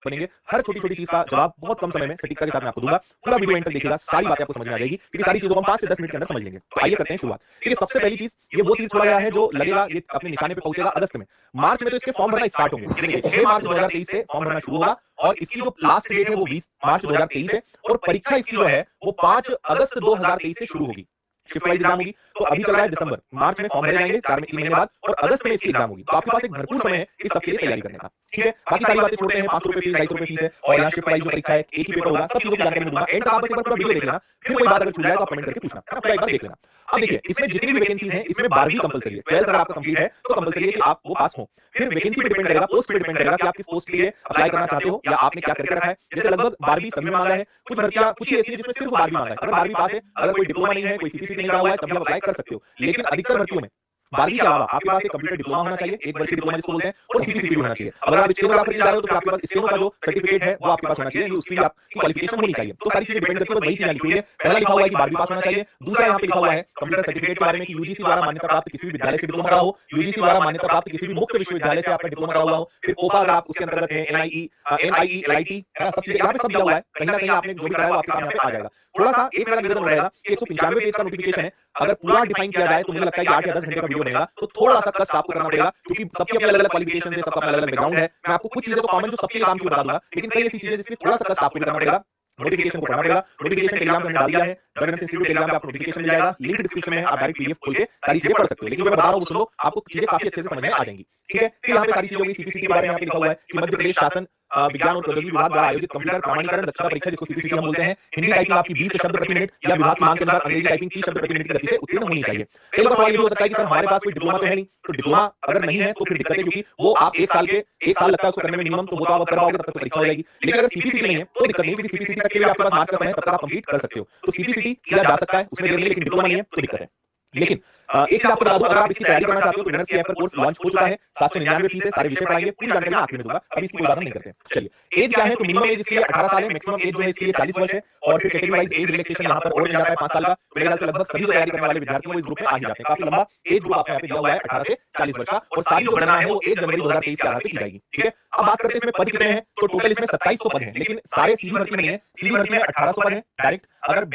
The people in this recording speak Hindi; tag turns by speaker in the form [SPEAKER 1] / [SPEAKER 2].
[SPEAKER 1] बनेंगे। हर छोटी-छोटी चीज का जवाब बहुत कम समय में सटीकता के साथ मैं आपको दूंगा। पूरा वीडियो एंड तक देखिएगा, सारी बातें आपको समझ में आ जाएगी, क्योंकि सारी चीजों को हम 5 से 10 मिनट के अंदर समझ लेंगे। तो आइए करते हैं शुरुआत। देखिए सबसे पहली चीज, ये वो तीर छोड़ा गया है जो लगेगा ये अपने निशाने पे पहुंचेगा अगस्त में। मार्च में तो इसके फॉर्म भरना स्टार्ट होंगे। देखिए 6 मार्च 2023 से फॉर्म भरना शुरू होगा और इसकी जो लास्ट डेट है वो 20 मार्च 2023 है और परीक्षा इसकी जो है वो 5 अगस्त 2023 से शुरू होगी। शिफ्ट वाइज एग्जाम होगी। तो अभी चल रहा है दिसंबर, मार्च में फॉर्म भरे जाएंगे 3 महीने बाद और अगस्त में इसकी एग्जाम होगी। तो आपके पास एक भरपूर समय है इस सबके लिए तैयारी करने का। ठीक है, बाकी सारी बातें छोड़ते हैं। 500 रुपए फीस, 250 रुपए फीस है और यहाँ शिफ्ट वाइज जो परीक्षा है, एक ही पेपर होगा। सब चीजों की जानकारी मैं दूंगा। एंड तक आप बस एक बार पूरा वीडियो देख लेना, फिर कोई बात अगर छूट जाए तो आप कमेंट करके पूछना, है ना, पूरा एक बार देख लेना। अब देखिए इसमें जितनी भी वैकेंसीज हैं इसमें 12वीं कंपलसरी है। 12th अगर आपका कंप्लीट है तो कंपलसरी है कि आप वो पास हो। फिर वैकेंसी पे डिपेंड करेगा, पोस्ट पे डिपेंड करेगा कि आप किस पोस्ट के लिए अप्लाई करना चाहते हो या आपने क्या करके रखा है। जैसे लगभग 12वीं सभी में मांगा है, कुछ भर्तियां कुछ ही ऐसी है जिसमें सिर्फ 12वीं मांगा है। अगर 12वीं पास है, अगर कोई डिप्लोमा नहीं है, कोई सीपीसीटी नहीं करा हुआ है, तब भी आप अप्लाई कर सकते हो। लेकिन अधिकतर भर्तियों में 12वीं के अलावा आपके पास एक कंप्यूटर डिप्लोमा होना चाहिए, एक वर्षीय डिप्लोमा जिसको बोलते हैं, और सीपीसीटी भी होना चाहिए। अगर आप स्टेनोग्राफर के लिए जा रहे हो तो फिर आपके पास स्टेनो का जो सर्टिफिकेट है वो आपके पास होना चाहिए, उसकी आपकी क्वालिफिकेशन होनी चाहिए। तो सारी चीजें डिपेंड करती है, बस वही चीजें लिखी हुई है। पहला लिखा हुआ है कि 12वीं पास होना चाहिए, दूसरा यहाँ पे लिखा हुआ है कंप्यूटर सर्टिफिकेट के बारे में कि यूजीसी द्वारा मान्यता प्राप्त किसी भी विद्यालय से डिप्लोमा करा हो, यूजीसी द्वारा मान्यता प्राप्त किसी भी मुक्त विश्वविद्यालय से आपका डिप्लोमा करा हुआ हो। फिर कोपा अगर आप उसके अंतर्गत है, एनआईई, एनआईई, है ना, सब चीजें यहाँ पे सब दिया हुआ है। कहीं ना कहीं आपने जो भी कराया वो आपके काम यहाँ पे आ जाएगा। थोड़ा सा एक मेरा निवेदन रहेगा कि 195 पेज का नोटिफिकेशन है, अगर पूरा डिफाइन किया जाए तो मुझे लगता है कि 8 या 10 घंटे का वीडियो बनेगा। तो थोड़ा सा कष्ट आपको करना पड़ेगा, क्योंकि सबकी अपनी अलग-अलग क्वालिफिकेशन है, सबका अपना अलग-अलग बैकग्राउंड है। मैं आपको कुछ चीजें तो कॉमन जो सबके लिए काम की बता दूंगा, लेकिन कई ऐसी चीजें जिसमें थोड़ा सा कष्ट आपको भी करना पड़ेगा। नोटिफिकेशन को पढ़ना पड़ेगा। नोटिफिकेशन टेलीग्राम पे हमने डाल दिया है, गवर्नेंस इंस्टीट्यूट टेलीग्राम पे आपको नोटिफिकेशन मिल जाएगा, लिंक डिस्क्रिप्शन में है, आप डायरेक्ट पीडीएफ खोल के सारी चीजें पढ़ सकते हो। लेकिन जो मैं बता रहा हूं वो सुन लो, आपको चीजें काफी अच्छे से समझ में आ जाएंगी। ठीक है, फिर यहाँ पे सारी चीजें होगी। सीपीसीटी के बारे में यहाँ पे लिखा हुआ है कि मध्य प्रदेश शासन विज्ञान और प्रौद्योगिकी विभाग द्वारा आयोजित कंप्यूटर प्रमाणीकरण दक्षता परीक्षा, जिसको सीपीसीटी हम बोलते हैं, हिंदी टाइपिंग आपकी 20 शब्द प्रति मिनट या विभाग की मांग के अनुसार अंग्रेजी टाइपिंग 30 शब्द प्रति मिनट की गति से उत्तीर्ण होनी चाहिए। कई लोगों का सवाल ये भी हो सकता है कि सर हमारे पास कोई डिप्लोमा तो है नहीं, तो डिप्लोमा अगर नहीं है तो फिर दिक्कत है, क्योंकि वो आप 1 साल लगता है उसको करने में मिनिमम, तो वो तो आप कर पाओगे, तब तक तो परीक्षा हो जाएगी। लेकिन अगर सीपीसीटी नहीं है तो दिक्कत नहीं, क्योंकि सीपीसीटी तक के लिए आपके पास मार्च का समय है, तब तक आप कंप्लीट कर सकते हो। तो सीपीसीटी किया जा सकता है, उसमें देर नहीं, लेकिन डिप्लोमा नहीं है तो दिक्कत है। लेकिन एक चीज आपको बता दूं, अगर आप इसकी तैयारी करना चाहते हो तो विनर्स की ऐप पर कोर्स लॉन्च हो चुका है। 799 फीस है, सारे विषय पढ़ाएंगे, पूरी जानकारी मैं आखिर में दूंगा, अभी इसकी कोई बात हम नहीं करते। चलिए एज क्या है, तो मिनिमम एज इसके लिए 18 साल है, मैक्सिमम एज जो है इसके लिए 40 वर्ष है। और फिर कैटेगरी वाइज एज रिलैक्सेशन यहाँ पर और मिल जाता है 5 साल का। तो मेरे ख्याल से लगभग सभी जो तैयारी करने वाले विद्यार्थी वो इस ग्रुप में आ ही जाते हैं। काफी लंबा एज ग्रुप आपको यहाँ पे दिया हुआ है, 18 से 40 वर्ष का, और सारी जो गणना है वो 1 जनवरी 2023 के आधार पर की जाएगी। ठीक है, अब बात करते हैं इसमें पद कितने हैं। तो टोटल इसमें 2700 पद हैं, लेकिन सारे सीधी भर्ती में नहीं है। सीधी भर्ती में 1800 पद है डायरेक्ट। अगर